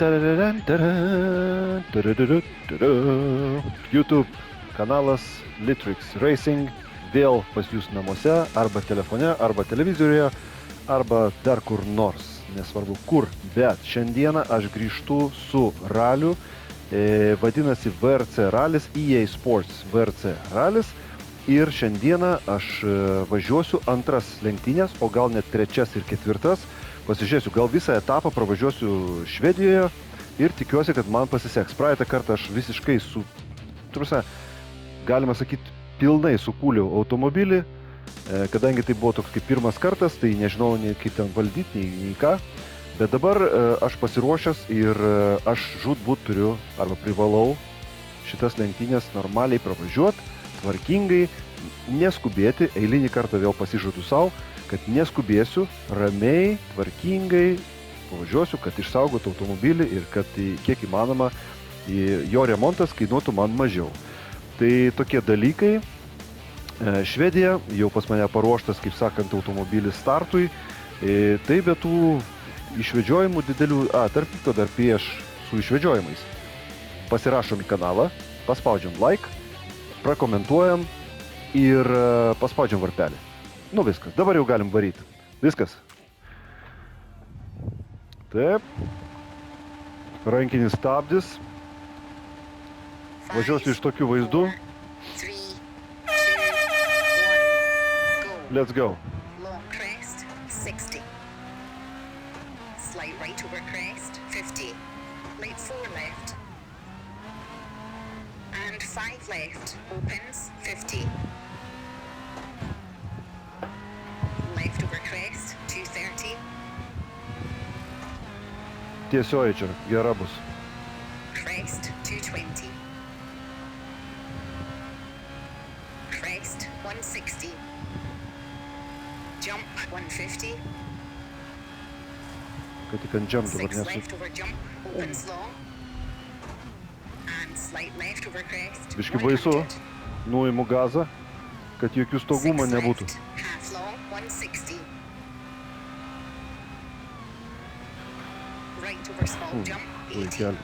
Tararan, taran, tararuru, tararu. YouTube kanalas Litrix Racing vėl pas jūs namuose, arba telefone, arba televizoriuje, arba dar kur nors, nesvarbu kur. Bet šiandieną aš grįžtu su raliu, vadinasi VRC ralis, EA Sports VRC ralis. Ir šiandieną aš važiuosiu antras lenktynės, o gal net trečias ir ketvirtas. Pasižiūrėsiu, gal visą etapą pravažiuosiu Švedijoje ir tikiuosi, kad man pasiseks. Praeitą kartą aš visiškai galima sakyti, pilnai sukūliau automobilį, kadangi tai buvo toks kaip pirmas kartas, tai nežinau nei kaip ten valdyti, nei ką. Bet dabar aš pasiruošęs ir aš žūtbūt turiu arba privalau šitas lenktynės normaliai pravažiuoti, tvarkingai, neskubėti, eilinį kartą vėl pasižadu savo, kad neskubėsiu, ramiai, tvarkingai pavažiuosiu, kad išsaugotų automobilį ir kad kiek įmanoma jo remontas kainuotų man mažiau. Tai tokie dalykai. Švedija jau pas mane paruoštas, kaip sakant, automobilis startui. Tai be tų išvedžiojimų didelių, tarp kitko dar prieš su išvedžiojimais. Pasirašom į kanalą, paspaudžiam like, prakomentuojam ir paspaudžiam varpelį. Nu viskas, dabar jau galim varyti. Viskas. Taip. Rankinis stabdis. Važiuosiu iš tokių vaizdų. Let's go. Long crest, 60. Slight right over crest, 50. Late 4 left. And 5 left. Opens, 50. Left over crest, 230. Tiesioji čia, gera bus. Crest, 220. Crest, 160. Jump, 150. Kad tik ant jump dabar 6 nesu. left over jump, opens long. And slight left over crest. Biški baisu, 100. nuimu gazą, kad jokių stogų man 6 nebūtų. left, half long, 160. Right over small jump, 80. Vaikeli.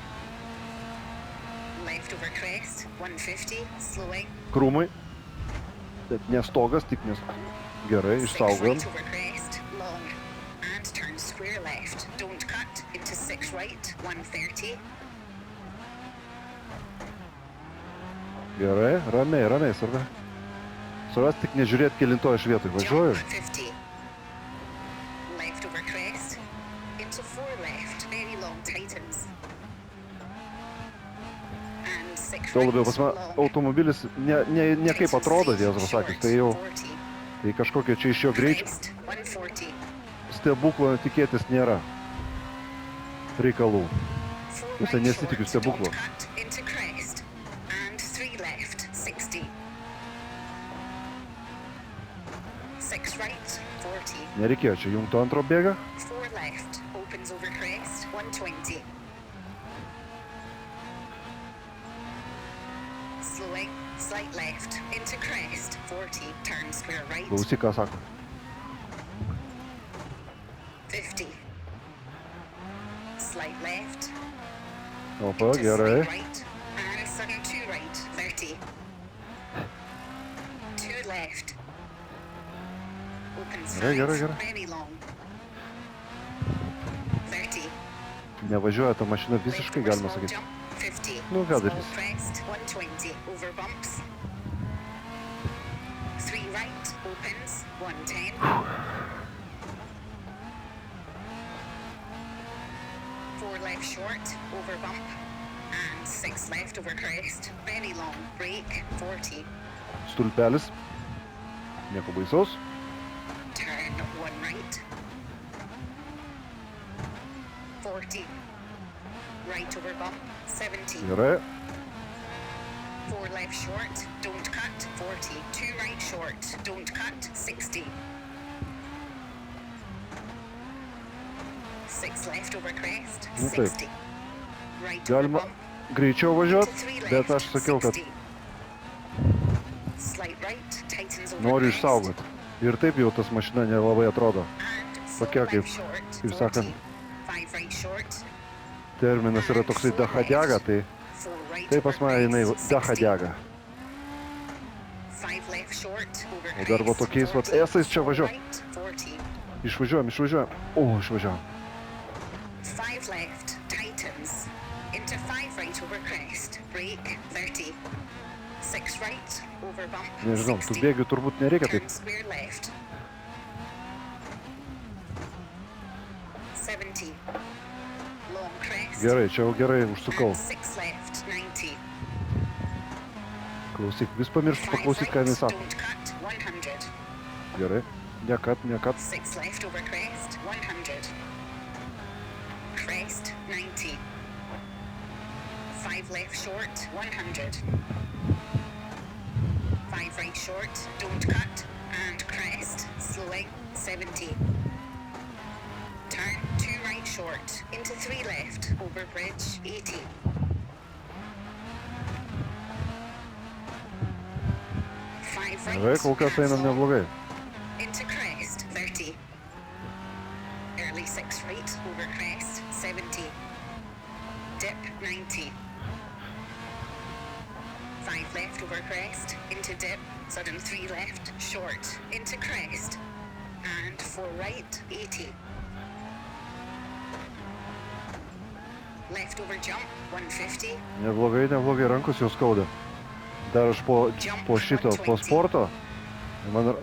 Left over crest, 150, slowing. Krūmai. Bet ne stogas, tik nes... Gerai, 6 išsaugojom. right over crest, long. And turn square left. Don't cut into 6 right, 130. Gerai, ramiai, svarbu. Svarbiausia tik nežiūrėti kelintoj aš vietoj. Važiuoju. Jump, 50. Left over crest. Into 4 left, very long tightens. And 6 Tuo labiau pas right, man long. automobilis ne kaip atrodo, tiesą pasakius. Tai jau tai kažkokio čia iš jo greičio Crest, 140. stebuklo tikėtis nėra reikalų. 4 Visai right nesitikiu short, stebuklo. don't cut into crest. And 3 left, 60. 6 right, 40. Nereikėjo čia jungto antro bėgą. 4 left, opens over crest, 120. Slowing, slight left, into crest, 40, turn square right, Klausyk, ką sako. 50. Slight left, Opa, into gerai. slight right, and sudden 2 right, 30. 2 left. Opens Gerai. 5, very long. 30. Nevažiuoja ta mašina visiškai, galima sakyti. Nu, ką darys. 120 over bumps. 3 right opens, 110. 4 left short over bump. And 6 left over crest. Very long. Brake, 40. Stulpelis. Nieko baisaus. Turn 1 right. 40. Right over bump, 70. Gerai. 4 left short, don't cut, 40. 2 right short, don't cut, 60. 6 left over crest, Nu taip. 60. Right over Galima bump, greičiau into važiuot, 3 bet left, aš sakiau, kad 60. Slight right, tightens over noriu crest. išsaugot. Ir taip jau tas mašina nelabai atrodo. And 4 Tokia kaip, left short, kaip 40. sakant, 5 right short, terminas yra toksai dachadiaga, tai tai pas mane jinai dachadiaga. O dar va tokiais vat esais čia važiuoja. Išvažiuojam. O, išvažiuojam. 5 left, tightens. Into 5 right over crest. Brake, 30. 6 right, over bump, Nežinau, tų 60. bėgių turbūt nereikia taip. Turn square left. 70. Long crest. Gerai, čia jau gerai užsukau. And 6 left, 90. Klausyk, vis pamirštu 5 paklausyt, ką right, jinai sako. don't cut, 100. Gerai, nekat. 6 left over crest, 100. Crest, 90. 5 left short, 100. 5 right short, don't cut, and crest, slowing, 70. Turn 2 right short, into 3 left, over bridge, 80. 5 right, Gerai, kol kas einam half long, neblogai. into crest, 30. Early 6 right, over crest, 70. Dip, 90. 5 left over crest, into dip, sudden 3 left, short, into crest, and 4 right, 80. Left over jump, 150. Neblogai, rankos jau skauda. Dar aš po šito, po sporto, man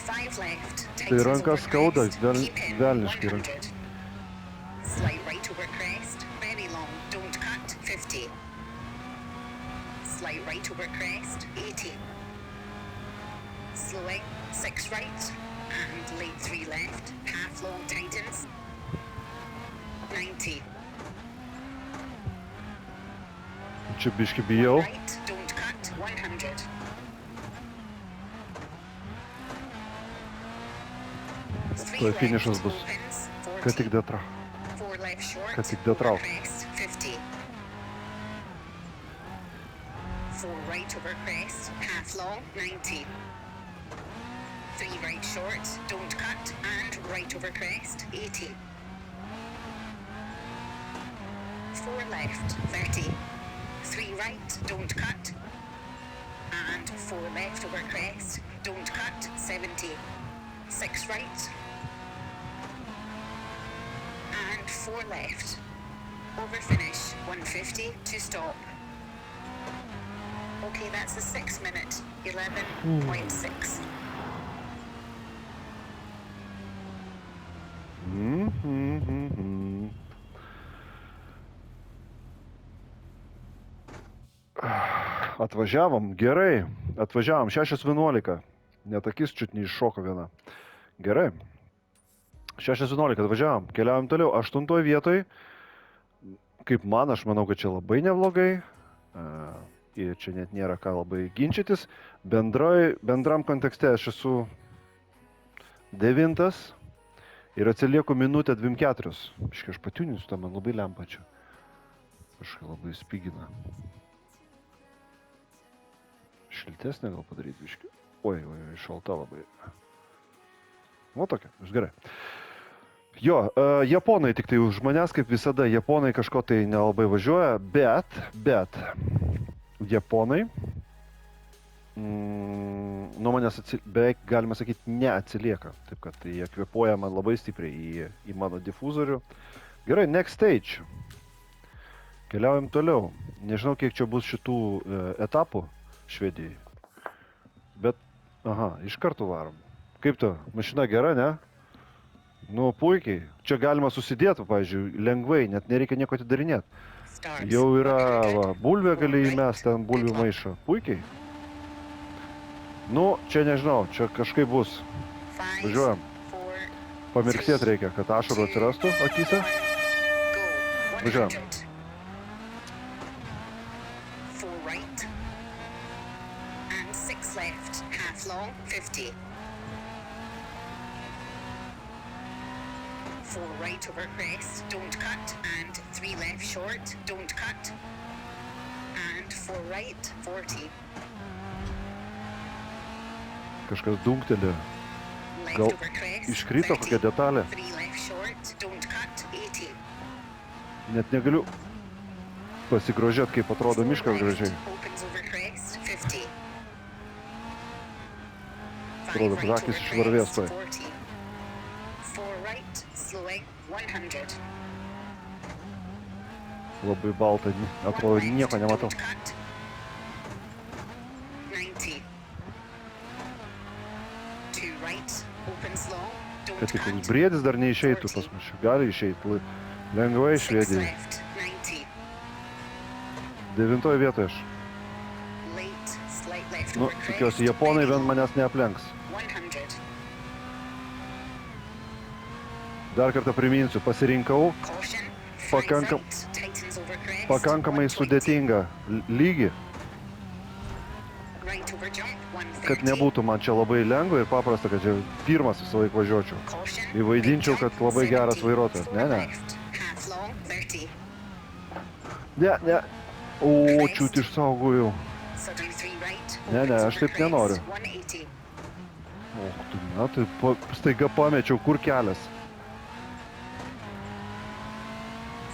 5 left, tai rankas skauda, keep in, velniškai 100. Slight right over crest, very long, don't cut, 50. Slight right over crest, 80. Slowing, 6 right, and late 3 left, half long tightens, 90. čia biški bijau. Right, don't cut, 100. Tuoj finišas bus. Kad tik detra. 4 left short, Kad tik detrau. over crest, 50. 4 right over crest, half long, 90. 3 right short, don't cut, and right over crest, 80. 4 left, 30. 3 right, don't cut, and 4 left over crest, don't cut, 70. 6 right, and 4 left. Over finish, 150 to stop. Okay, that's a 6 minute, 11.6. Atvažiavom, gerai. Atvažiavom, 6:11. Net akis čiut neiššoko viena. Gerai. 6:11 atvažiavom, keliavom toliau. 8 vietoj. Kaip man, aš manau, kad čia labai neblogai. Ir čia net nėra ką labai ginčytis. Bendram kontekste aš esu 9 ir atsilieku minutę 24. Aš patiūninsiu, tą man labai lempa čia. Kažkai labai spygina. Šiltesnė gal padaryti viškiu. Oi, šalta labai. O tokia, aš gerai. Jo, japonai tik tai už manęs, kaip visada, japonai kažko tai nelabai važiuoja, bet japonai nuo manęs beveik, galima sakyti, neatsilieka. Taip kad jie kvėpuoja man labai stipriai į mano difuzorių. Gerai, next stage. Keliaujam toliau. Nežinau, kiek čia bus šitų etapų Švedijai. Bet, iš karto varom. Kaip to? Mašina gera, ne? Nu, puikiai. Čia galima susidėti, pavyzdžiui, lengvai, net nereikia nieko atidarinėti. Jau yra, bulvė gali įmest ten bulvių maišą. Puikiai. Nu, čia nežinau, čia kažkaip bus. Važiuojam. Pamirksėti reikia, kad ašarų atsirastų akyse. Važiuojam. 4 right and 6 left, half long, 50. 4 right over crest, don't cut, and 3 left short, don't cut, and 4 right, 40. Kažkas dungtelė. Left Gal over crest, iškrito 30. kokia detalė? 3 left short, don't cut, 80. Net negaliu pasigrožėti, kaip atrodo miškas gražiai. Opens over crest, 50. Atrodo, kad akys išvarvės tuoj. 40. 4 right, slowing, 100. Labai balta, atrodo, One left, nieko nematau. don't cut. 90. 2 right, opens long, don't Kad tik cut. koks briedis dar neišeitų pas mus. Gali išeiti lengvai 6 Švedijai. left, 90. 9 vietoje aš. Late, slight left Nu, over crest. tikiuosi, japonai very bent long, manęs neaplenks. 100. Dar kartą priminsiu, pasirinkau Caution, Pakankam- 5 right, tightens over crest. pakankamai 120. sudėtingą lygį, Right over jump, 130. kad nebūtų man čia labai lengva ir paprasta, kad čia pirmas visą laiką važiuočiau. Caution, Įvaidinčiau, big kad jump, labai geras 70. vairuotojas. Ne, 4 ne. left, half long, 30. Ne. O, čiut išsaugojau. Sudden 3 right, Ne, opens aš over taip nenoriu. crest, 180. O, tu, na, tai staiga pamečiau, kur kelias.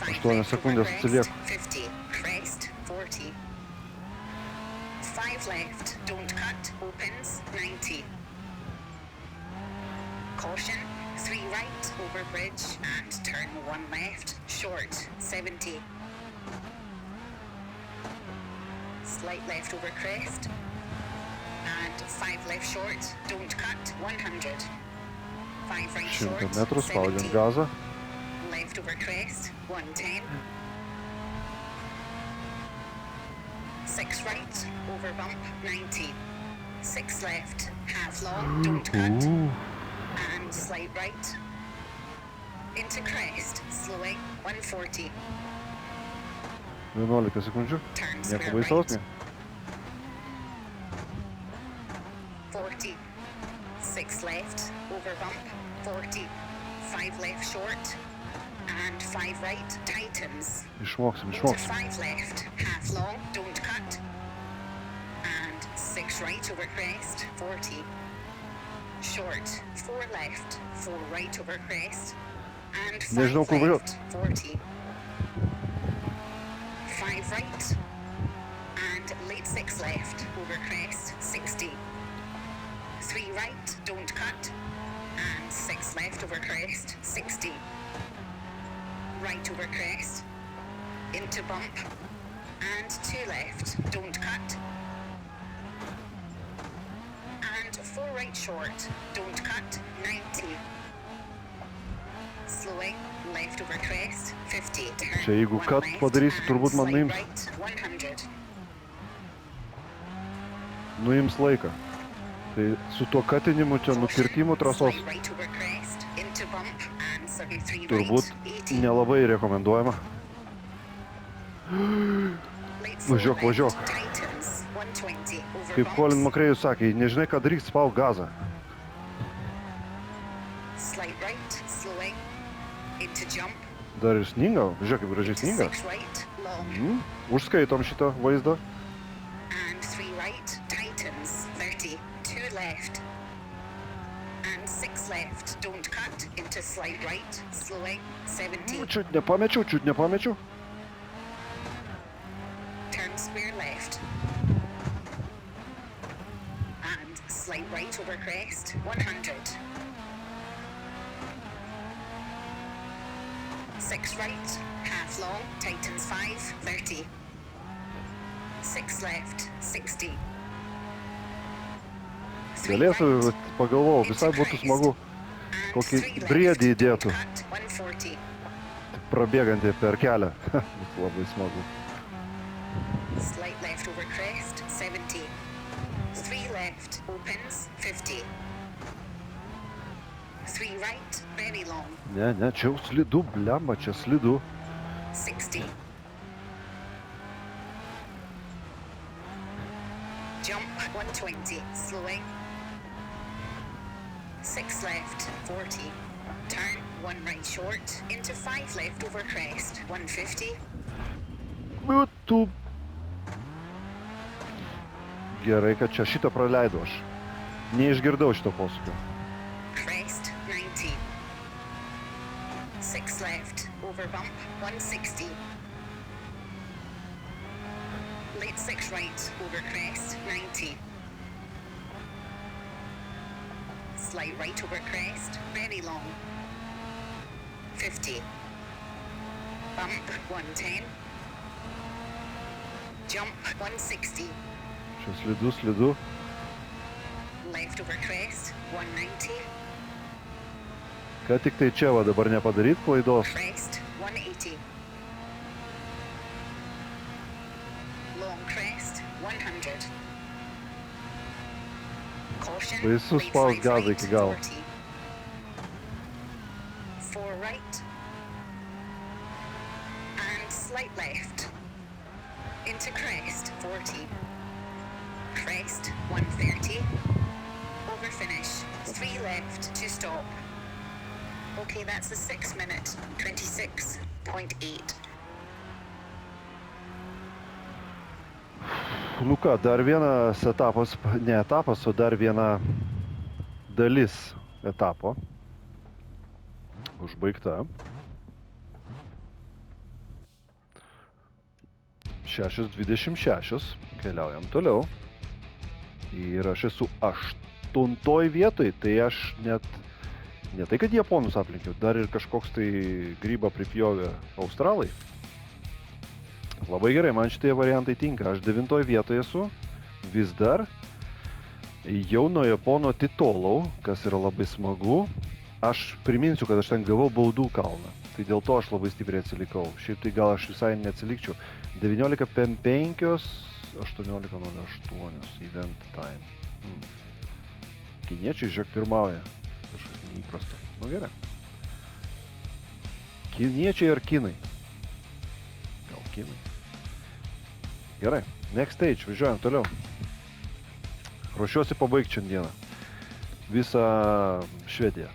5 8 left over sekundės crest, atsilieku. 50. Crest, 40. 5 left, don't cut, opens, 90. Caution, 3 right, over bridge, and turn 1 left, short, 70. Slight left over crest, and 5 left short, don't cut, 100. 5 right 100 short, metrų, spaudžiam 70. gazą. Left over crest, 110. 6 right, over bump, 90. 6 left, half long, don't cut, and slight right. Into crest, slowing, 140. 11 sekundžių. Turn Nieko square baisaus, right, ne? 40. 6 left, over bump, 40. 5 left short, and 5 right, tightens. Išmoksim, Into išmoksim. 5 left, half long, don't cut. And 6 right over crest, 40. Short, 4 left, 4 right over crest. And 5 Nežinau, kur važiuot. left, 40. 5 right. And late 6 left, over crest, 60. 3 right, don't cut. And 6 left over crest, 60. Right over crest, into bump, and 2 left, don't cut. And 4 right short, don't cut, 90. Slowing, left over crest, 50. Turn, Čia jeigu 1 cut left, padarysi, and turbūt man slight nuims. right, 100. Nuims laiką. Tai su tuo katinimu čia nukirtimu trasos Slight right over crest, into bump, and sudden 3 turbūt right, 80. nelabai rekomenduojama. Late 4 Važiuok, left, važiuok. tightens, 120 over Kaip bumps. Colin McRae'us sakė, nežinai, ką daryti, spauk gazą. Slight right, slowing, into jump, Dar ir sninga, žiūrėk, kaip gražiai into sninga. 6 right, long, Užskaitom šitą vaizdą. and 3 right, tightens, 30, 2 left, and 6 left, don't cut, into slight right, slowing, 70, Čiut nepamečiau. turn square left, and slight right over crest, 100. 6 right, half long, tightens 5, 30. 6 left, 60. 3 Galėsiu, right, pagalvojau, into visai būtų crest, smagu and kokį 3 left, briedį įdėtų. cut, 140. prabėgantį per kelią. Būtų labai smagu. Slight left over crest, 70. 3 left, opens, 50. 3 right, very long, Ne, čia jau slidu, blemba, čia slidu. 60. Jump, 120, slowing. 6 left, 40. Turn, 1 right short, into 5 left over crest, 150. Tu. Gerai, kad čia šitą praleidau aš. Neišgirdau šito posūkio. Crest, 90. 6 left, over bump, 160. Late 6 right over crest, 90. Slight right over crest, very long. 50. Bump, 110. Jump, 160. Čia slidu. Left over crest, 190. Ką tik tai čia va dabar nepadaryt klaidos. Crest, 180. Long crest, 100. Caution, Baisus right spaust 5 gazą right, iki galo. 40. 4 right. And slight left. Into crest, 40. Crest, 130. Over finish, 3 left to stop. Okay, that's a 6 minute, 26.8. Nu ką, dar vienas etapas, ne etapas, o dar viena dalis etapo užbaigta. 6:26, keliaujam toliau. Ir aš esu 8 vietoj, tai aš net, ne tai kad japonus aplenkiau, dar ir kažkoks tai grybą pripjovė australai. Labai gerai, man šitie variantai tinka. Aš 9 vietoje esu, vis dar. Jau nuo Japono atitolau, kas yra labai smagu. Aš priminsiu, kad aš ten gavau baudų kalną. Tai dėl to aš labai stipriai atsilikau. Šiaip tai gal aš visai neatsilikčiau. 19:05, 18:08 event time. Kiniečiai, žiūrėk, pirmauja. Kažkas neįprasta. Nu gerai. Kiniečiai ar kinai? Gal kinai. Gerai, next stage, važiuojam toliau. Ruošiuosi pabaigti šiandieną. Visą Švediją.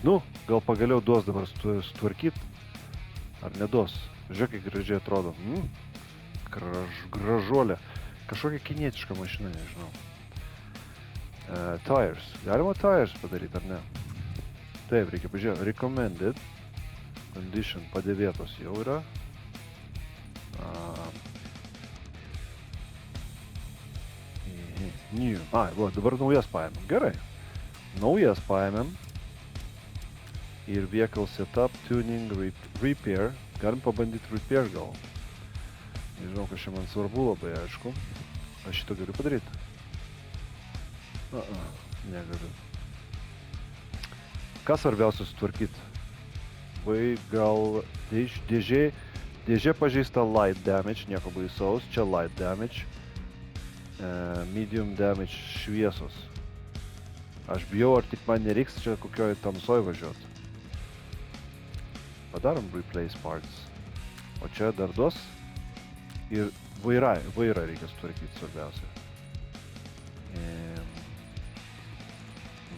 Nu, gal pagaliau duos dabar sutvarkyti. Ar neduos? Žiūrėk, kaip gražiai atrodo. Gražuolė. Kažkokia kinietiška mašina, nežinau. Tires. Galima tires padaryti, ar ne? Taip, reikia pažiūrėti. Recommended. Condition padėvėtos jau yra. New. Ai, va, dabar naujas paėmėm. Gerai. Naujas paėmėm. Ir vehicle setup, tuning, repair. Galim pabandyti repair gal. Nežinau, kas čia man svarbu labai, aišku. Aš šitą galiu padaryti. Negaliu. Ką svarbiausia sutvarkyti? Vai gal dėžė pažeista light damage, nieko baisaus. Čia light damage. Medium damage šviesos. Aš bijau, ar tik man nereiks čia kokioj tamsoj važiuoti. Padarom replace parts. O čia dar duos. Ir vairą reikia sutvarkyti svarbiausia.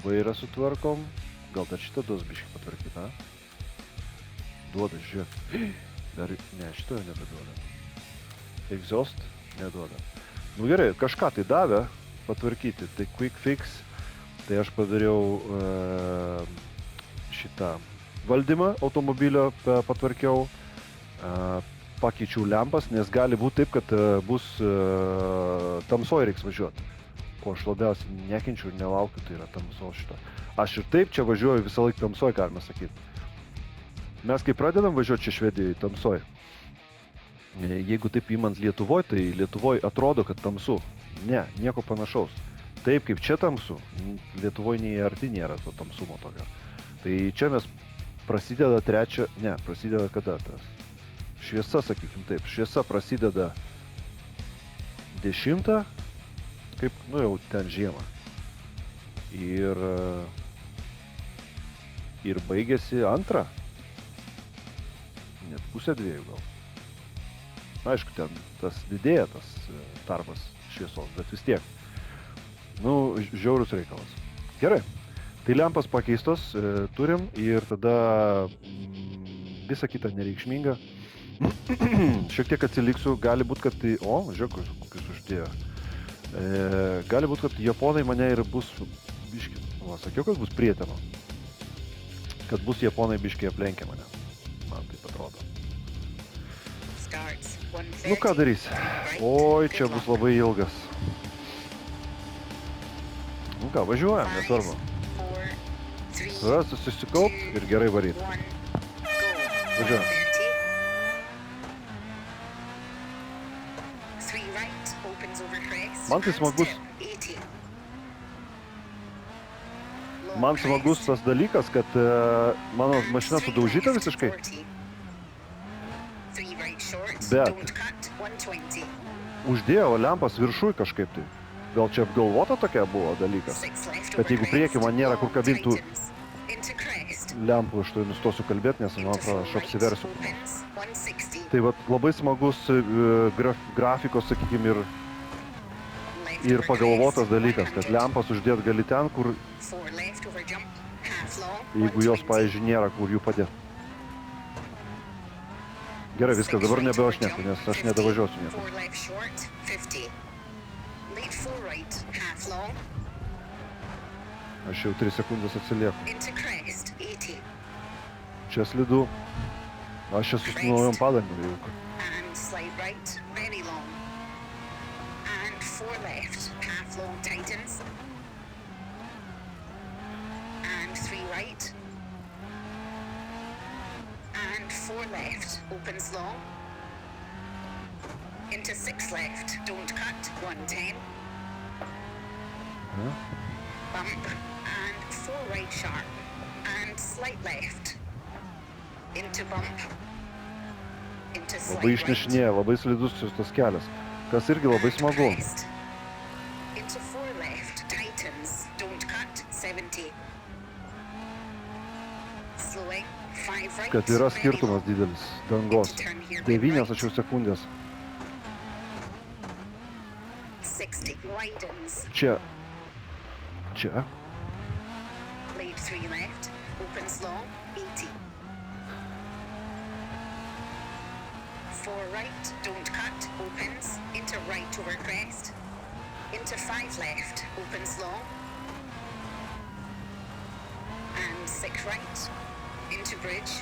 Vairą sutvarkom. Gal dar šitą duos biškį patvarkyti, a? Duoda, žiūrėk. Dar, ne, šito jau nebeduoda. Exhaust neduoda. Nu gerai, kažką tai davė patvarkyti. Tai quick fix. Tai aš padariau šitą valdymą automobilio, patvarkiau. Pakeičiau lempas, nes gali būti taip, kad bus tamsoj reiks važiuoti. Ko aš labiausiai nekenčiu ir nelaukiu, tai yra tamsoj šito. Aš ir taip čia važiuoju visą laiką tamsoj, galima sakyti. Mes kai pradedam važiuoti čia Švedijoje tamsoj, jeigu taip įmant Lietuvoj, tai Lietuvoj atrodo, kad tamsu. Ne, nieko panašaus. Taip kaip čia tamsu, Lietuvoj nei arti nėra to tamsumo tokio. Tai čia mes prasideda prasideda kada tas? Šviesa, sakykim taip, šviesa prasideda 10, kaip, nu jau ten žiemą. Ir baigėsi 2. Net pusę 2 gal. Aišku, ten tas didėja tas tarpas šviesos, bet vis tiek. Nu, žiaurus reikalas. Gerai, tai lempas pakeistos turim ir tada visa kita nereikšminga. Šiek tiek atsiliksiu, gali būt, kad tai... O, žiūrėk, kokius uždėjo. Gali būt, kad japonai mane ir bus biški... O, sakiau, kad bus prietema. Kad bus japonai biškiai aplenkę mane. man taip atrodo. Starts 130. Nu ką darysi? Right. Oi, čia Good bus luck. labai ilgas. Nu ką, važiuojam, 5, nesvarbu. 4, 3, Tada susikaupt ir gerai varyt. 1, go. Važiuojam. 130. 3 right, opens over crest. Man tai and smagus. dip, 80. Long Man smagus crest, tas dalykas, kad mano and mašina 3 sudaužyta left, visiškai, 40. 3 right short, Bet- don't cut, 120. uždėjo lempas viršui kažkaip tai. Gal čia apgalvota tokia buvo dalykas? 6 left Bet over jeigu priekį crest, man nėra kur long kabintų tightens, into crest, lempų, aš tai nustosiu kalbėti, nes man into atrodo, 4 aš right, apsiversiu. opens, 160. Tai vat labai smagus grafikos, sakykime, Left ir over pagalvotas crest, dalykas, kad 100. lempas uždėt gali ten, kur, 4 left over jump, half long, jeigu jos, 120. pavyzdžiui, nėra, kur jų padėti. Gerai, viskas, dabar nebevažinėsiu, nes aš nedavažiuosiu niekur. 4 left short, 50. Lead 4 right, half long, Aš jau 3 sekundės atsilieku. into crest, 80. Čia slidu. Aš esu su naujom padangom jau. And slide right, very long. And 4 left, half long tightens. And 3 right. And 4 left, opens long. Into 6 left, don't cut, 110. Ne? Bump. And 4 right sharp. And slight left. Into bump. Into Labai slight right. išnešinėja, labai slidus šis tas kelias. Kas irgi labai smagu. Crest. Into 4 left, tightens, don't cut, 70. Slowing, 5 right. Kad yra very skirtumas long. didelis dangos. 9 aš jau sekundės. 60 widens, Čia. Čia. lead 3 left, opens long, 80. 4 right, don't cut, opens, into right over crest. Into 5 left, opens long. And 6 right, into bridge.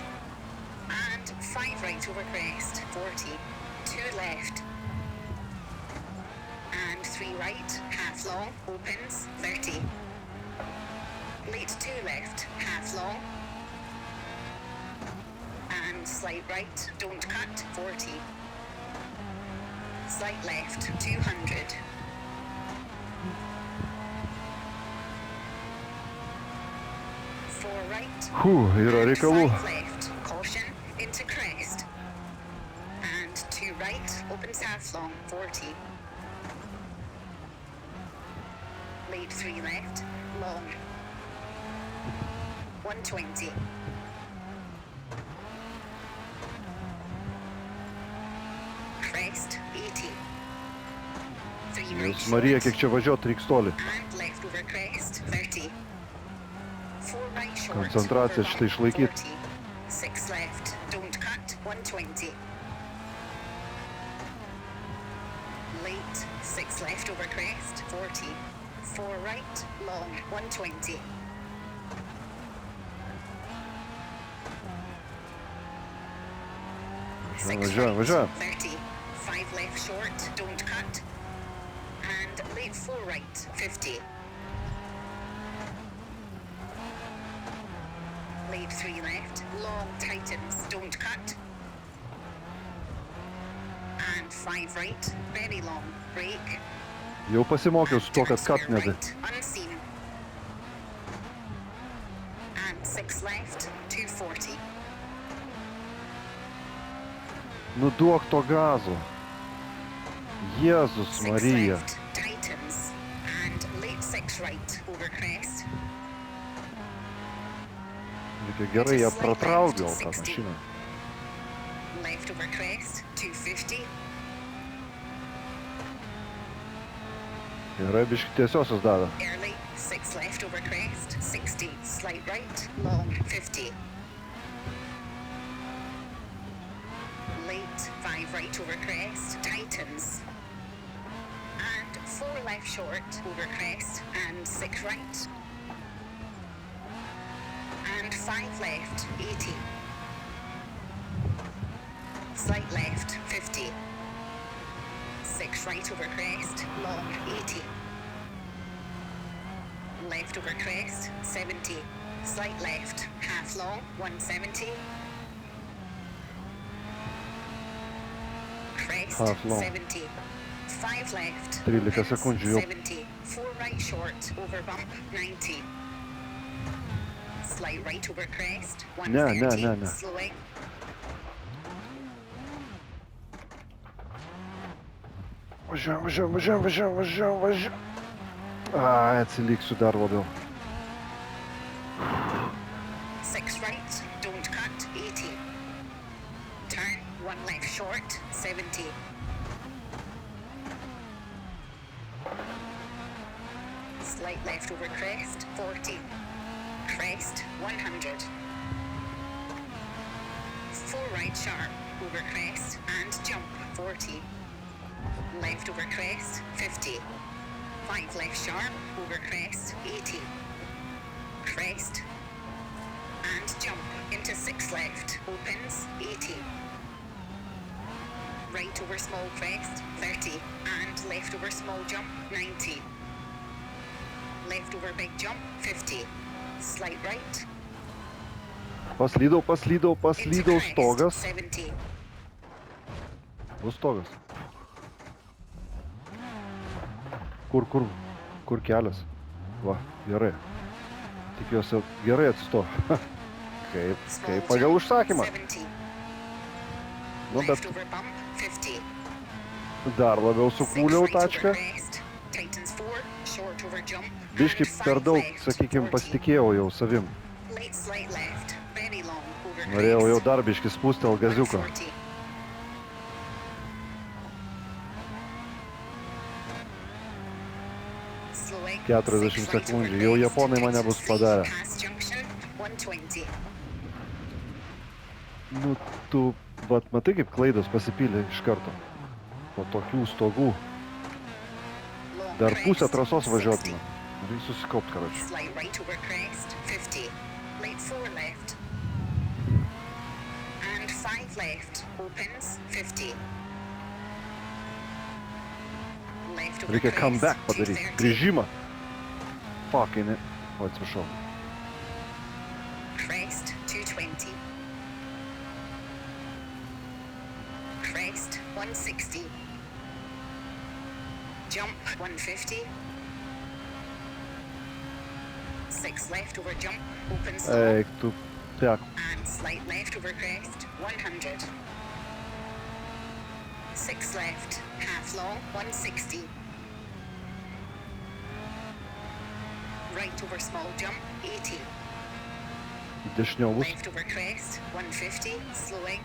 And 5 right over crest, 40. 2 left. And 3 right, half long, opens, 30. Lead 2 left, half long. And slight right, don't cut, 40. Slight left, 200. Four right. Yra and reikalų. 5 left, caution, into crest. And 2 right, opens half long, 40. Lead 3 left, long. 120. Crest, 80. 3 right Nes Marija, short. kiek čia važiuot, reiks toli. And left over crest, 30. 4 right short. Koncentraciją over šitą bump, išlaikyt. 40. 6 left, don't cut, 120. Late, 6 left over crest, 40. 4 right, long, 120. Važiuojam, važiuojam. 30. 5 left short, don't cut. And lead 4 right, 50. Lead 3 left, long tightens, don't cut. And 5 right, very long, brake. Jau pasimokiau su to, kad Spare kat nedai. right, unseen. And 6 left, 240. Nu duok to gazo. Jėzus 6 Marija. left, tightens. And late 6 right, over crest. Reikia gerai ją pratraukt gal tą mašiną. Left over crest, 250. Gerai, biški tiesiosios davė. Early, 6 left over crest, 60. Slight right, long, 50. Late, 5 right over crest, tightens. And 4 left short over crest, and 6 right. And 5 left, 80. slight left, 50. 6 right over crest, long, 80. Left over crest, 70. Slight left, half long, 170. Crest, Half long. 70. 5 left, 13 opens, sekundžių jau. 70. 4 right short, over bump, 90. Slight right over crest, 130. Ne. Slowing. Važiuojam. Ai, atsiliksiu dar labiau. 6 right, don't cut, 80. Turn, 1 left short, 70. Slight left over crest, 40. Crest, 100. 4 right sharp, over crest, and jump, 40. Left over crest, 50. 5 left sharp, over crest, 80. Crest, and jump into 6 left, opens, 80. Right over small crest, 30. And left over small jump, 90. Left over big jump, 50. Slight right. Paslydau, Into crest, stogas. 70. Bus stogas. Kur kelias? Va, gerai. Tikiuosi, gerai atsto. Kaip pagal užsakymą. 70. Nu, bet Left over bump, 50. dar labiau 6 sukūliau right over tačką. crest, tightens 4, short over jump, Biški and per 5 daug, left, sakykim, 40. pasitikėjau jau savim. Late slight left, very long over Norėjau jau crest, dar biški spustel gaziuką. 140. Slowing, 40 6 right over sekundžių. Jau crest, japonai mane bus tightens 3, padarę. pass junction, 120. Nu, tu, vat, matai, kaip klaidos pasipylė iš karto. Po tokių stogų. Long Dar pusę crest, trasos 60. važiuotume. Reikia susikaupt, karoči. Slight right over crest, 50. Late 4 left. And 5 left, opens, 50. Left over Reikia crest, comeback padaryti. 230. Grįžimą. Fucking. O, atsiprašau. Crest, 220. Crest, 160. Jump, 150. 6 left over jump, open slow. Eik, tu tek. And slight left over crest, 100. 6 left, half long, 160. Right over small jump, 80. Dešiniau bus. Left over crest, 150, slowing.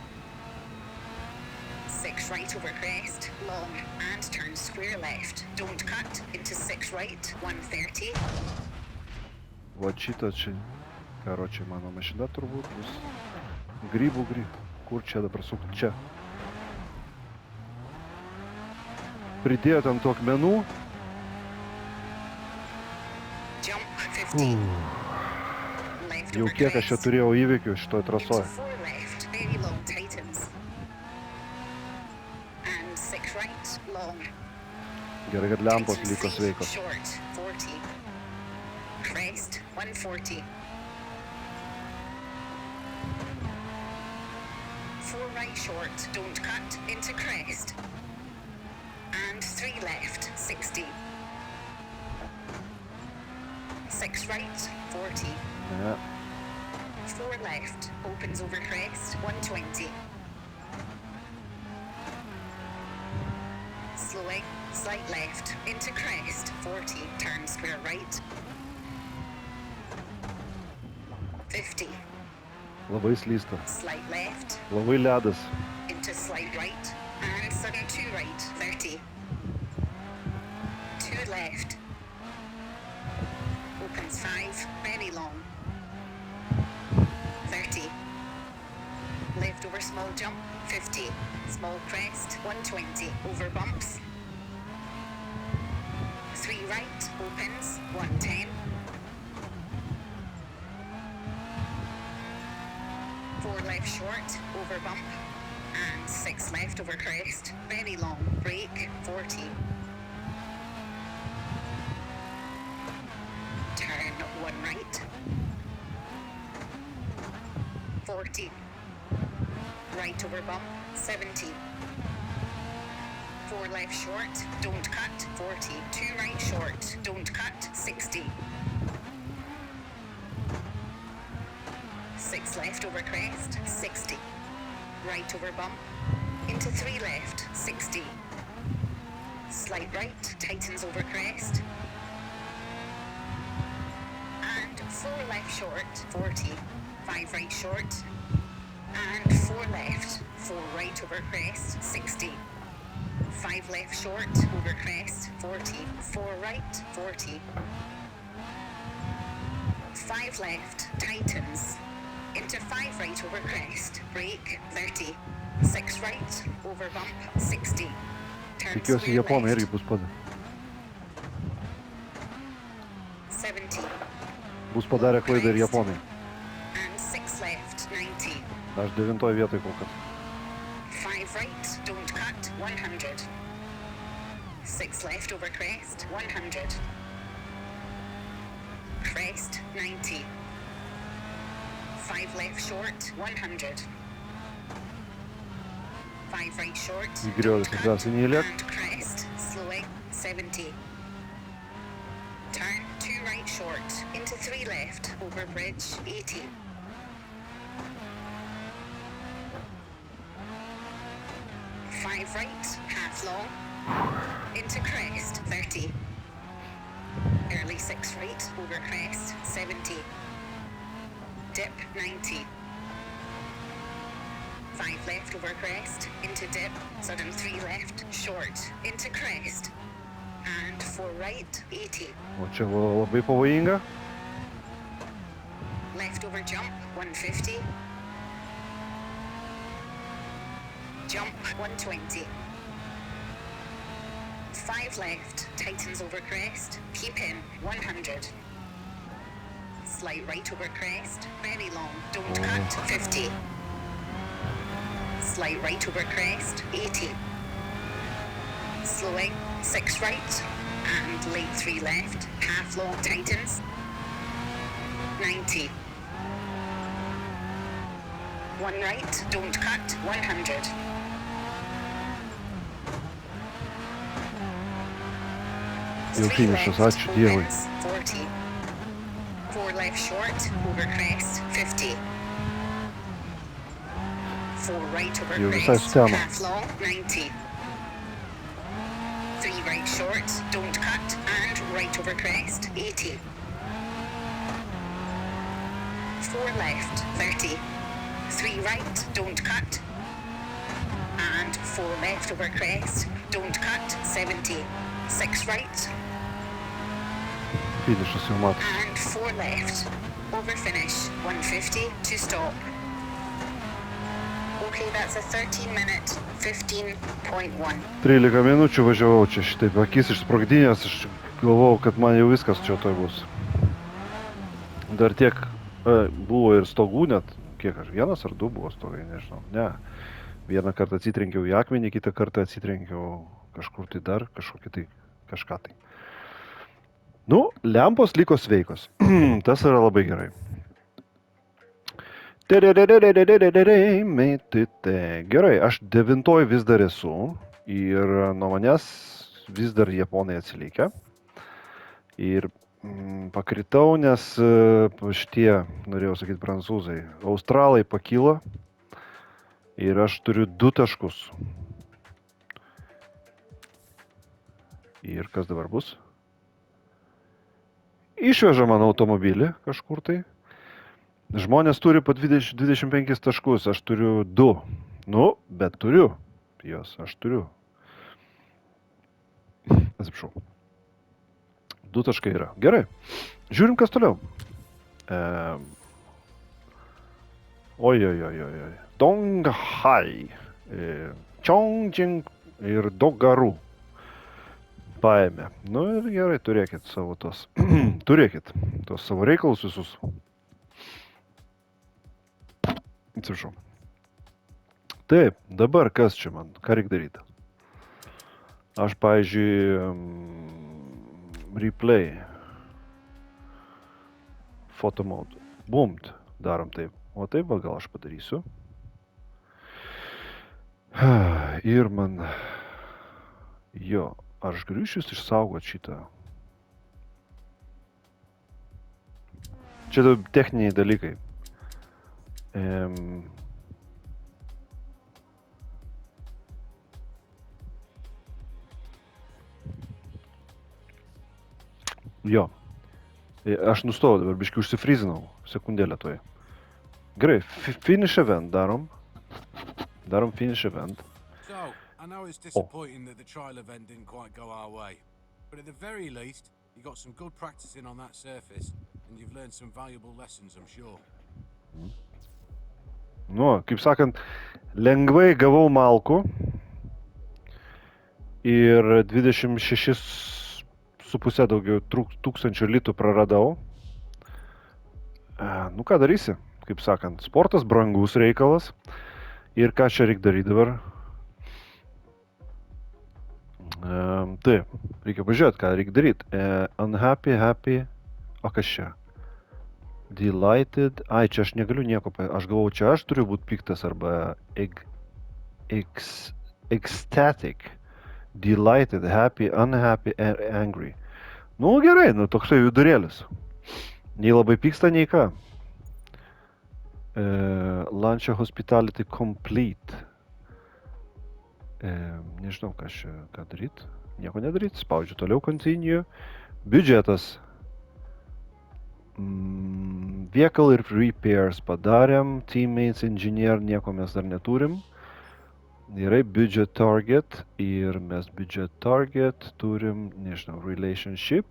6 right over crest, long, and turn square left. Don't cut into 6 right, 130. Va šitą čia. Karoči, mano mašina turbūt bus. Grybų. Kur čia dabar sukti? Čia. Pridėjo ten tų akmenų. Jump, 50. Left Jau over kiek aš čia crest. turėjau įvykių šitoj Into trasoje. 4 left, very long tightens. And 6 right, long. Gerai, kad lempos Tightens liko 3, sveikos. short, 40. Crest, 140. 4 right short, don't cut into crest. And 3 left, 60. 6 right, 40. Ne. 4 left, opens over crest, 120. Slowing, slight left, into crest, 40, turn square right. 50, Labai slysta. slight left, Labai ledas. into slight right, and sudden 2 right, 30. 2 left, opens 5, very long. 30. Left over small jump, 50. Small crest, 120. Over bumps. 3 right, opens, 110. 4 left short, over bump. and 6 left over crest, very long, brake, 40. Turn 1 right, 40. Right over bump, 70. 4 left short, don't cut, 40. 2 right short, don't cut, 60. 6 left over crest, 60. Right over bump, into 3 left, 60. Slight right, tightens over crest. And 4 left short, 40. 5 right short. And 4 left, 4 right over crest, 60. 5 left short, over crest, 40. 4 right, 40. 5 left, tightens. Into 5 right over crest, brake, 30. 6 right, over bump, 60. Turn Tikiuosi square Japonai irgi left, bus 70. bus padarę klaidą ir Japonai. And 6 left, 90. Aš 9 vietoj kol kas. 5 right, don't cut, 100. 6 left over crest, 100. Crest, 90. 5 left short, 100. 5 right short, Игорёвич, don't здравствуй, cut, Нилек. and crest, slowing, 70. Turn 2 right short, into 3 left, over bridge, 80. 5 right, half long, into crest, 30. Early 6 right, over crest, 70. Dip, 90. 5 left over crest, into dip, sudden 3 left, short, into crest. And 4 right, 80. O čia labai pavojinga. Left over jump, 150. Jump, 120. 5 left, tightens over crest, keep in, 100. Slight right over crest, very long, don't cut, 50. Slight right over crest, 80. Slowing, 6 right, and late 3 left, half long tightens, 90. 1 right, don't cut, 100. 3 Jau finišas, left, ačiū Dievui. opens, 40. 4 left short, over crest, 50. 4 right over Jau visai crest, sutemo. half long, 90. 3 right short, don't cut, and right over crest, 80. 4 left, 30. 3 right, don't cut, and 4 left over crest, don't cut, 70. 6 right, Finišas jau matas. and 4 left. Over finish, 150 to stop. Okay, that's a 13-minute, 15.1. 13 minučių važiavau čia šitaip, akis išsprogdinęs, aš galvojau, kad man jau viskas čia toj bus. Dar tiek buvo ir stogų net, kiek aš, 1 ar 2 buvo stogai, nežinau, ne. Vieną kartą atsitrenkiau į akmenį, kitą kartą atsitrenkiau kažkur tai dar, kažką tai. Nu, lempos liko sveikos. Tas yra labai gerai. Gerai, aš 9 vis dar esu ir nuo manęs vis dar Japonai atsilikę. Ir pakritau, nes šitie, norėjau sakyti, prancūzai, australai pakilo ir aš turiu 2 taškus. Ir kas dabar bus? Išveža mano automobilį kažkur tai. Žmonės turi po 25 taškus, aš turiu 2. Nu, bet turiu jos, aš turiu. Atsiprašau. 2 taškai yra. Gerai. Žiūrim, kas toliau. Oi. Donghai. Chongjing ir Dogaru. Paėmė. Nu ir gerai, turėkit savo tos. Turėkit tos savo reikalus visus. Atsiprašau. Taip, dabar kas čia man? Ką reikia daryti? Aš, pavyzdžiui, replay. Photo mode. Boomt. Darom taip. O taip, va, gal aš padarysiu. Ir man... Jo, aš galiu iš vis išsaugoti šitą. Čia techniniai dalykai. Jo. Aš nustojau dabar, biškai užsifrizinau. Sekundėlę toj. Gerai, finish event darom. Darom finish event. So, I know it's disappointing that the trial event didn't quite go our way. But at the very least, you got some good practice in on that surface, and you've learned some valuable lessons, I'm sure. Nu, kaip sakant, lengvai gavau malkų ir 26,5 daugiau tūkstančių litų praradau. Nu, ką darysi? Kaip sakant, sportas brangus reikalas. Ir ką čia reikia daryti dabar? Taip, reikia pažiūrėti, ką reikia daryti. Unhappy, happy, o kas čia? Delighted, ai, čia aš negaliu nieko, aš galvau, čia aš turiu būti piktas arba ecstatic, delighted, happy, unhappy, angry. Nu, gerai, nu, toksai vidurėlis. Nei labai pyksta, nei ką. Lunch hospitality complete. Nežinau, ką daryti. Nieko nedaryti, spaudžiu toliau, continue. Biudžetas. Vehicle ir repairs padarėm. Teammates, engineer, nieko mes dar neturim. Yra budget target ir mes budget target turim, nežinau, relationship.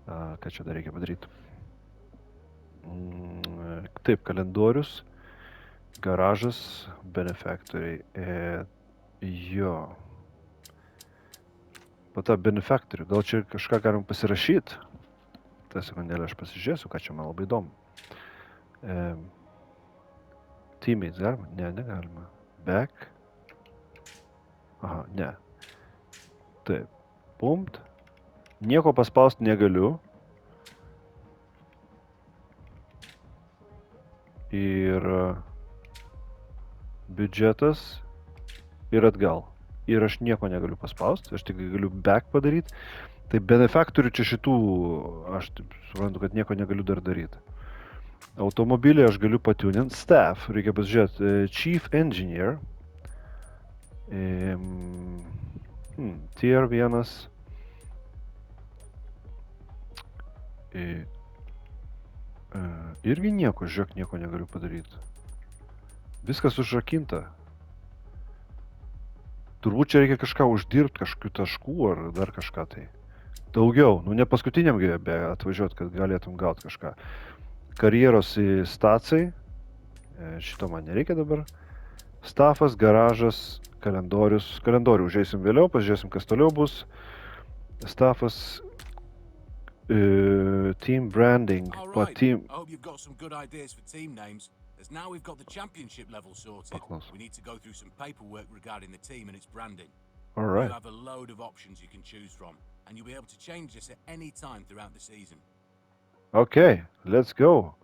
Ką čia dar reikia padaryti? Taip, kalendorius, garažas, benefactoriai. Jo. Pata benefactorių, gal čia kažką galim pasirašyti? Ta sekundėlę aš pasižiūrėsiu, ką čia man labai įdomu. Teammates galima? Ne, negalima. Back. Aha, ne. Taip. Pumpt. Nieko paspausti negaliu. Ir biudžetas ir atgal. Ir aš nieko negaliu paspausti, aš tik galiu back padaryti. Tai benefactorių čia šitų, aš taip suprantu, kad nieko negaliu dar daryti. Automobilį aš galiu patiuninti. Staff, reikia pasižiūrėti. Chief Engineer. Tier 1. Irgi nieko, žiūrėk, nieko negaliu padaryti. Viskas užrakinta. Turbūt čia reikia kažką uždirbti, kažkokių taškų ar dar kažką tai. Daugiau, nu ne paskutiniam gyvebe atvažiuoti, kad galėtum gauti kažką. Karjeros į stacai. Šito man nereikia dabar. Staffas, garažas, kalendorius. Kalendorių užeisim vėliau, pažiūrėsim, kas toliau bus. Staffas, team branding. All right, I hope you've got some good ideas for team names. As now we've got the championship level sorted, we need to go through some paperwork regarding the team and its branding. All right. You have a load of options you can choose from, and you'll be able to change this at any time throughout the season. Okay, let's go.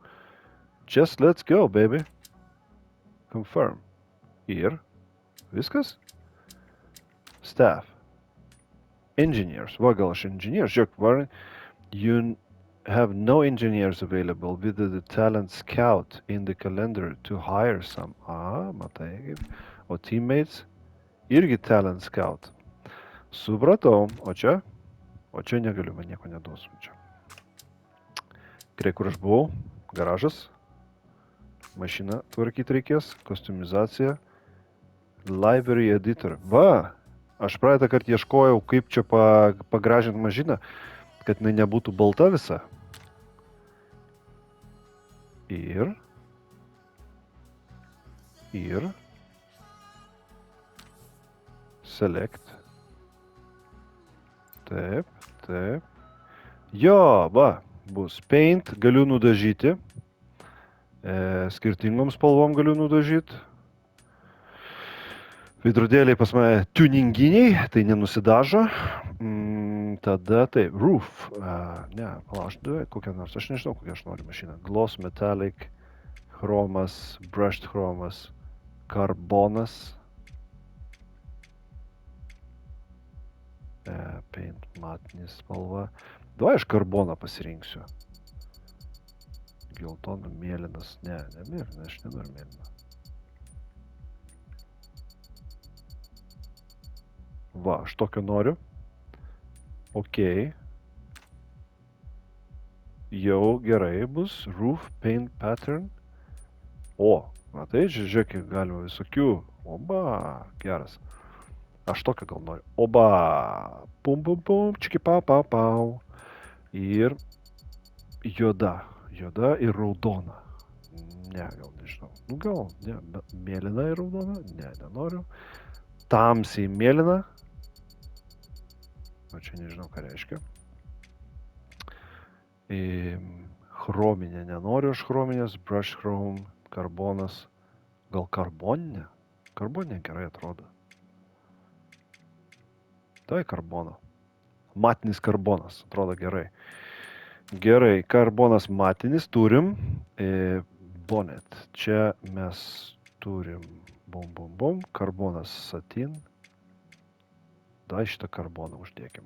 Just let's go, baby. Confirm. Here. Viskas. Staff. Engineers. Va, gal aš engineers. Žiūrėk, you have no engineers available. Visit the talent scout in the calendar to hire some. Matai. O teammates? Irgi talent scout. Supratau. O čia? O čia negaliu, man nieko neduos. Čia. Gerai, kur aš buvau? Garažas. Mašiną tvarkyti reikės. Kostumizacija. Library editor. Va! Aš praeitą kartą ieškojau, kaip čia pagražinti mašiną, kad jinai nebūtų balta visa. Ir. Select. Taip. Jo, va, bus paint, galiu nudažyti. Skirtingom spalvom galiu nudažyti. Veidrodėliai pas mane tuninginiai, tai nenusidažo. Tada tai, roof. Ne, aš kokią nors, aš nežinau, kokią aš noriu mašiną. Gloss, metallic, chromas, brushed chromas, karbonas. Paint matinis spalva. Davai aš karboną pasirinksiu. Geltoną, mėlynas. Ne mėlynas, aš nenoriu mėlyną. Va, aš tokio noriu. Ok. Jau gerai bus. Roof paint pattern. O, matai, žiūrėk, galima visokių. Oba, geras. Aš tokio gal noriu. Oba. Pum, pum, pum, čiki, pau, pau, pau. Ir juoda. Juoda ir raudona. Ne, gal nežinau. Nu gal, ne, mėlyna ir raudona. Ne, nenoriu. Tamsiai mėlyna. O čia nežinau, ką reiškia. Chrominė nenoriu aš chrominės. Brush chrome, karbonas. Gal karboninė? Karboninė gerai atrodo. Tai karbono. Matinis karbonas. Atrodo gerai. Gerai, karbonas matinis turim. Bonnet. Čia mes turim. Bum, bum, bum. Karbonas satin. Da šitą karboną uždėkim.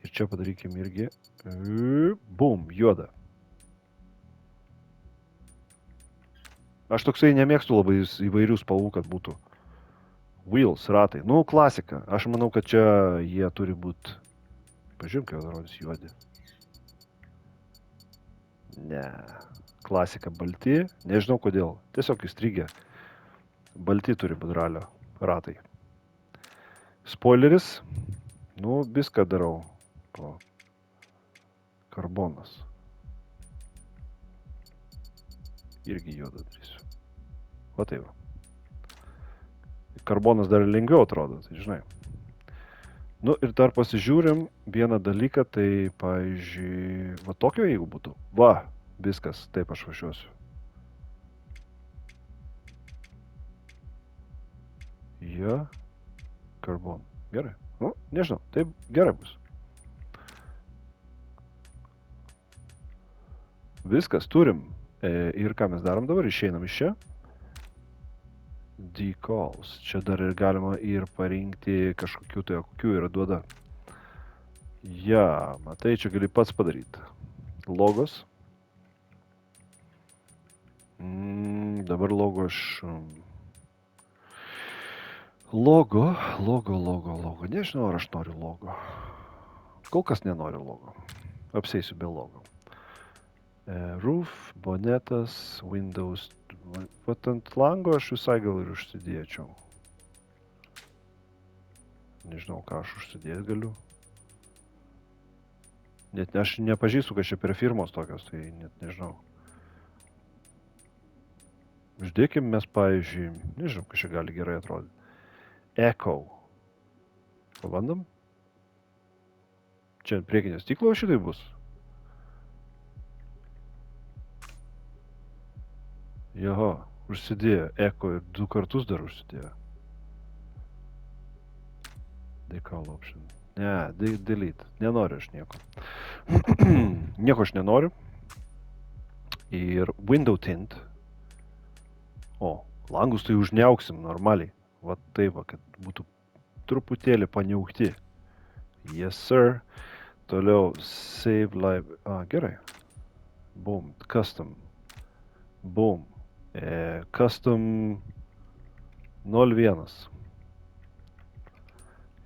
Ir čia padarykim irgi. Bum, juoda. Aš toksai nemėgstu labai įvairių spalvų, kad būtų. Wheels, ratai. Nu, klasika. Aš manau, kad čia jie turi būti. Pažiūrėm, kaip atrodys juodi. Ne. Klasika balti. Nežinau kodėl. Tiesiog įstrigę. Balti turi būti ralio ratai. Spoileris. Nu, viską darau. O. Karbonas. Irgi juodą darysiu. Va tai va. Karbonas dar lengviau atrodo, tai žinai. Nu ir dar pasižiūrim vieną dalyką, tai pavyzdžiui, va tokio jeigu būtų. Va, viskas, taip aš važiuosiu. Ja, karbon. Gerai. Nu, nežinau, taip gerai bus. Viskas, turim. Ir ką mes darom dabar, išeinam iš čia. Decals. Čia dar ir galima ir parinkti kažkokių, tai kokių yra duoda. Ja, matai, čia gali pats padaryti. Logos. Dabar logo aš... Logo. Nežinau, ar aš noriu logo. Kol kas nenoriu logo. Apseisiu be logo. Roof, bonetas, windows. Vat ant lango aš visai gal ir užsidėčiau. Nežinau, ką aš užsidėti galiu. Net aš nepažįstu, kad čia per firmos tokios, tai net nežinau. Uždėkim mes, pavyzdžiui, nežinau, kas čia gali gerai atrodyti. Echo. Pabandom. Čia priekinio stiklo šitai bus. Joho, užsidėjo. Echo ir 2 kartus dar užsidėjo. Decal option. Ne, delete. Nenoriu aš nieko. Nieko aš nenoriu. Ir window tint. O, langus tai užniauksim normaliai. Va taip, va, kad būtų truputėlį paniaukti. Yes, sir. Toliau save live. Gerai. Boom, custom. Boom. Custom 01.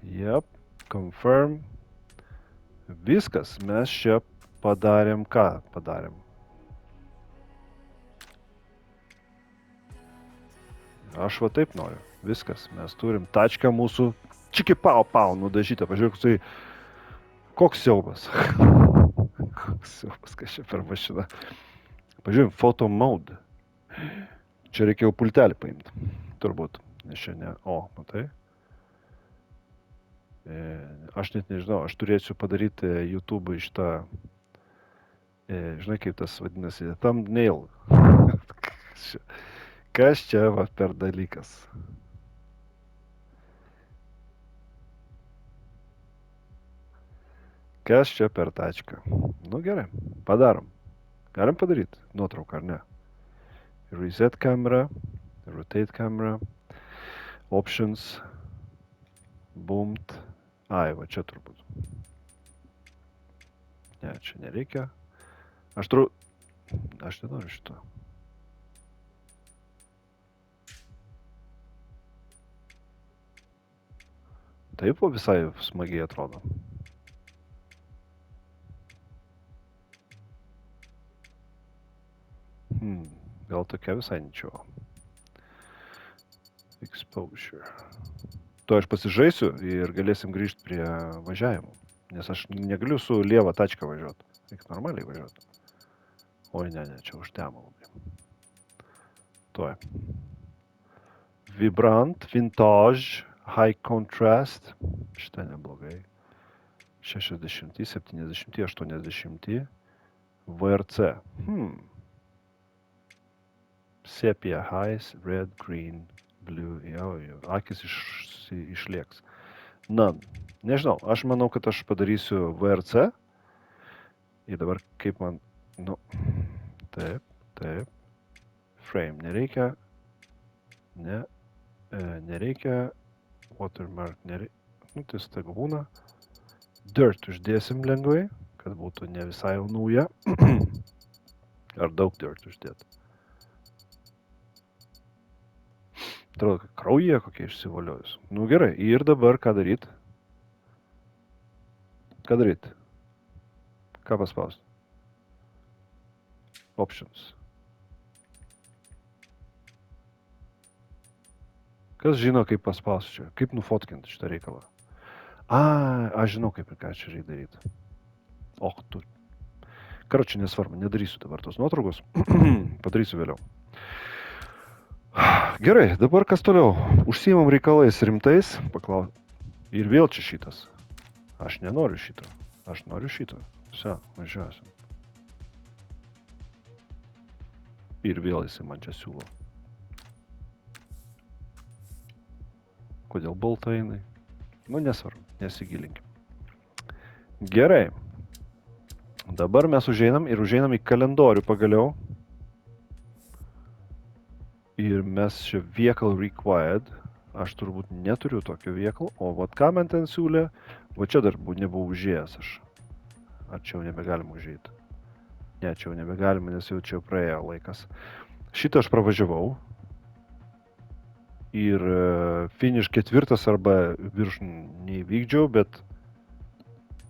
Yep, confirm. Viskas, mes čia padarėm ką padarėm. Aš va taip noriu. Viskas, mes turim tačką mūsų čiki pau nudažytą. Pažiūrėk, koks siaubas. Koks siaubas, kas čia per mašiną. Pažiūrėm, photo mode. Čia reikėjo pultelį paimti. Turbūt. Nes čia ne. O, matai. Aš net nežinau. Aš turėsiu padaryti YouTube iš tą. Žinai, kaip tas vadinasi. Thumbnail. Kas čia va per dalykas? Kas čia per tačką? Nu gerai, padarom. Galim padaryti nuotrauką, ar ne? Reset camera, rotate camera, options, boomed. Ai, va čia turbūt. Ne, čia nereikia. Aš nenoriu šito. Taip, visai smagiai atrodo. Gal tokia visai ničio. Exposure. To aš pasižaisiu ir galėsim grįžti prie važiavimo. Nes aš negaliu su lieva tačka važiuoti. Reikia normaliai važiuoti. Oi, ne, čia užtemo labai. Tuoj. Vibrant, vintage, high contrast. Šitą neblogai. 60, 70, 80. VRC. Sepia, highs, red, green, blue. Jau. Akis išlieks. None. Nežinau, aš manau, kad aš padarysiu VRC. Ir dabar kaip man... Nu, taip. Frame nereikia. Nereikia. Watermark nereikia. Nu, tai staiga būna. Dirt uždėsim lengvai, kad būtų ne visai jau nauja. Ar daug dirt uždėt. Atrodo, kad kraujyje kokie išsivoliojus. Nu gerai, ir dabar ką daryt? Ką daryt? Ką paspaust? Options. Kas žino, kaip paspaust čia? Kaip nufotkinti šitą reikalą? Aš žinau, kaip ir ką čia reikia daryti. Tu. Karočiui nesvarbu, nedarysiu dabar tos nuotraukos. Padarysiu vėliau. Gerai, dabar kas toliau? Užsiimam reikalais rimtais. Ir vėl čia šitas. Aš nenoriu šito. Aš noriu šito. Vse, važiuosim. Ir vėl jisai man čia siūlo. Kodėl balta jinai? Nu, nesvarbu, nesigilinkim. Gerai. Dabar mes užeinam į kalendorių pagaliau. Ir mes čia vehicle required. Aš turbūt neturiu tokio vehicle. O vat ką man ten siūlė? Va čia dar nebuvau užėjęs aš. Ar čia jau nebegalim užėjti? Ne, čia jau nebegalim, nes jau čia praėjo laikas. Šitą aš pravažiavau. Ir finish 4 arba virš neįvykdžiau, bet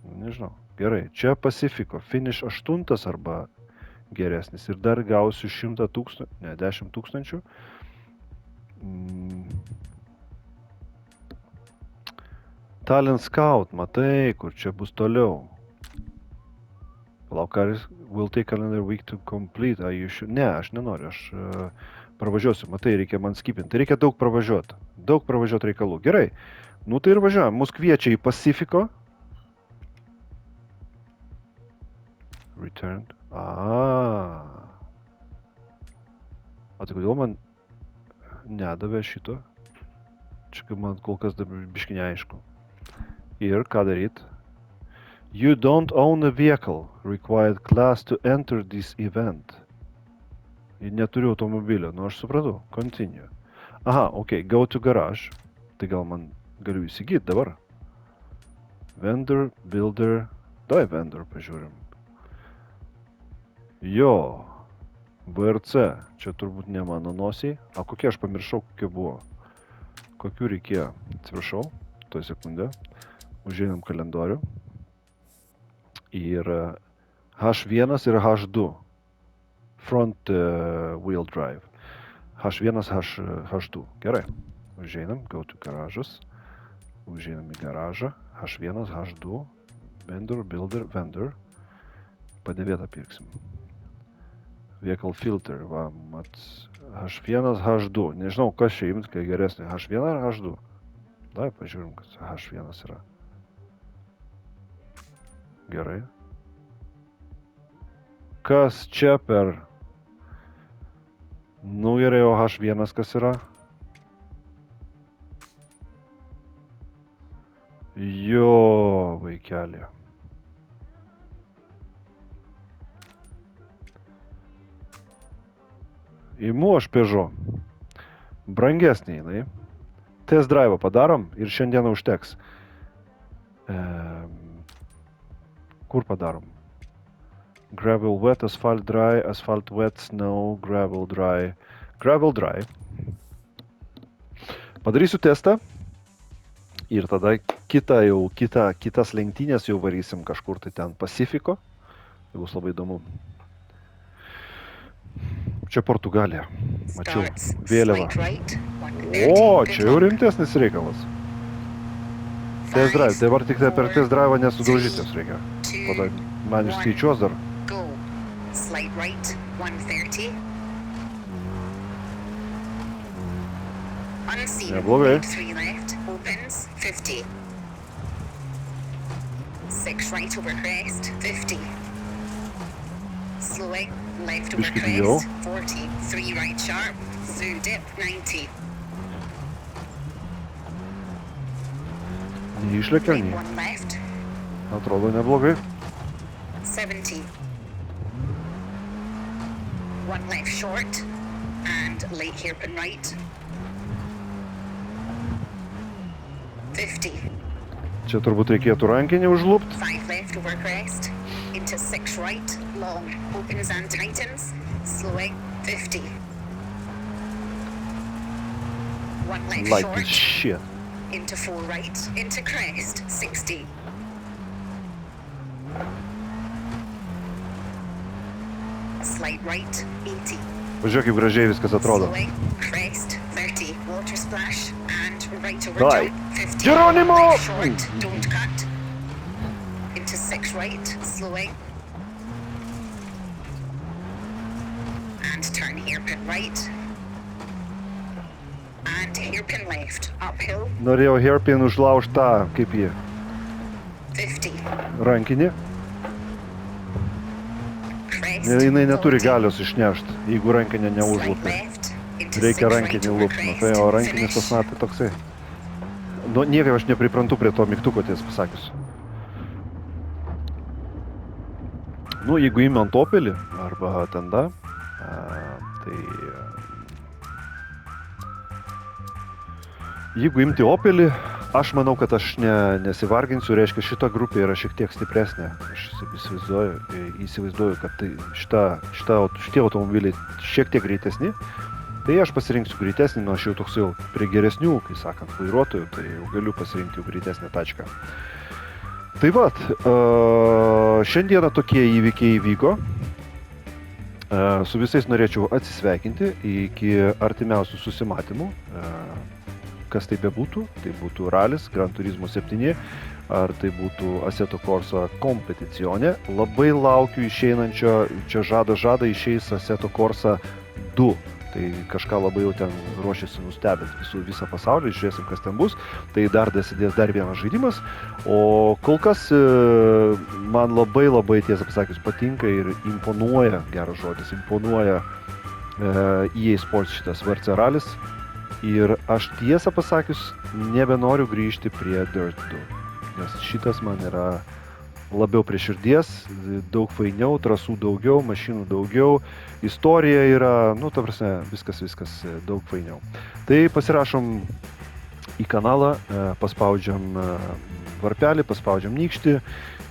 nežinau. Gerai, čia Pacifico. Finish 8 arba geresnis. Ir dar gausiu 100 000, ne, 10 000. Talent Scout, matai, kur čia bus toliau. Palauk, will take calendar week to complete. Ne, aš nenoriu, aš pravažiuosiu. Matai, reikia man skipinti. Tai reikia daug pravažiuoti. Daug pravažiuoti reikalų. Gerai. Nu tai ir važiuojam. Mus kviečia į Pacifico. Returned. Tai kodėl man nedavė šito? Čia man kol kas dabar biški neaišku. Ir ką daryt? You don't own a vehicle. Required class to enter this event. Ir neturiu automobilio. Nu aš supratau. Continue. Go to garage. Tai gal man galiu įsigyti dabar. Vendor, builder. Davai vendor pažiūrim. Jo. VRC. Čia turbūt ne mano nosiai. Kokie aš pamiršau, kokie buvo. Kokių reikėjo. Atsiprašau. Tuo sekundę. Užeinam kalendorių. Ir H1 ir H2. Front wheel drive. H1, H2. Gerai. Užeinam, go to garažas. Užeinam į garažą. H1, H2. Vendor, builder, vendor. Padėvėtą pirksim. Vehicle filter. Va, mat. H1, H2. Nežinau, kas čia imt, kai geresnė. H1 ar H2? Davai pažiūrim, kas H1 yra. Gerai. Kas čia per... Nu gerai, o H1 kas yra? Jo, vaikelė. Įmu aš Peugeot. Brangesnė jinai. Test drive padarom ir šiandieną užteks. Kur padarom? Gravel wet, asphalt dry, asphalt wet, snow, gravel dry. Gravel dry. Padarysiu testą. Ir tada kitas lenktynės jau varysim kažkur tai ten Pasifiko. Tai bus labai įdomu. Čia Portugalija. Mačiau vėliavą. O, čia jau rimtesnis reikalas. Test drive. Dabar tik per test drive nesudaužytis reikia. Tada man išskaičiuos dar. Go. Slide right, 130. Unseen, Neblogai. 3 left, opens, 50. 6 right over crest, 50. Slowing, left over Biškį bijau. crest, 40. 3 right sharp, through dip, 90. Neišlekia, Right nei. 1 left, Atrodo neblogai. 70. 1 left short, and late hairpin right. 50. Čia turbūt reikėtų rankinį užlupt. 5 left over crest, into 6 right, long, opens and tightens, slowing, 50. 1 left Like this short, shit. into 4 right, into crest, 60. Slide right, 80. Pažiūrėk, kaip gražiai viskas atrodo. Slowing, crest, 30. Water splash, and right over Давай. jump, 50. Geronimo! Right short, don't cut. Into 6 right, slowing. And turn hairpin right. And hairpin left, uphill, Norėjau hairpin užlaužt tą, kaip jį, 50. rankinį. Crest, Jinai neturi 40. galios išnešt, jeigu rankinė Slide neužlupi. left, into Reikia 6 right rankinį over lupt. Nu, tai o crest, rankinis finish. tas natai toksai. Nu, niekaip aš nepriprantu prie to mygtuko, tiesą pasakius. Nu, jeigu įmė ant Opelį arba Tenda, tai... Jeigu imti Opelį, aš manau, kad aš nesivarginsiu, reiškia, šita grupė yra šiek tiek stipresnė. Aš įsivaizduoju, kad tai šitie automobiliai šiek tiek greitesni. Tai aš pasirinksiu greitesnį, nu aš jau toks jau prie geresnių, kai sakant, vairuotojų, tai jau galiu pasirinkti jau greitesnę tačką. Tai vat, šiandieną tokie įvykiai įvyko. Su visais norėčiau atsisveikinti iki artimiausių susimatymų. Kas tai bebūtų, tai būtų ralis, Gran Turismo 7, ar tai būtų Assetto Corsa kompeticione. Labai laukiu išeinančio, čia žada išeis Assetto Corsa 2. Tai kažką labai jau ten ruošiasi nustebinti visą pasaulį, žiūrėsim, kas ten bus. Tai dar dasidės dar vienas žaidimas. O kol kas man labai tiesą pasakius patinka ir imponuoja, geras žodis, imponuoja EA Sports šitas VRC ralis. Ir aš tiesą pasakius nebenoriu grįžti prie Dirt 2, nes šitas man yra labiau prie širdies, daug fainiau, trasų daugiau, mašinų daugiau, istorija yra, nu, ta prasme, viskas daug fainiau. Tai pasirašom į kanalą, paspaudžiam varpelį, paspaudžiam nykštį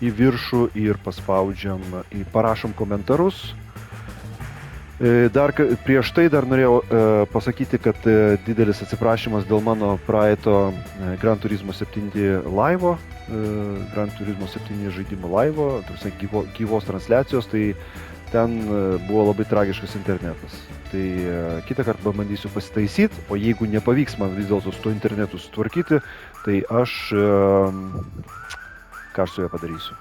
į viršų ir parašom komentarus. Dar prieš tai dar norėjau pasakyti, kad didelis atsiprašymas dėl mano praeito Gran Turismo 7 laivo, Gran Turismo 7 žaidimo laivo, gyvos transliacijos, tai ten buvo labai tragiškas internetas. Tai kitą kartą pabandysiu pasitaisyti, o jeigu nepavyks man vis dėlto su tuo internetu sutvarkyti, tai aš ką aš su juo padarysiu.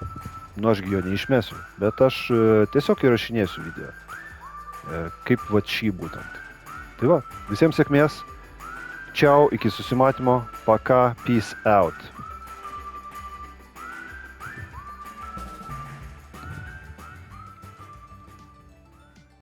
Nu, ašgi jo neišmesiu, bet aš tiesiog įrašinėsiu video. Kaip vat šį būtent. Tai va, visiems sėkmės. Čiau, iki susimatymo. Paka, peace out.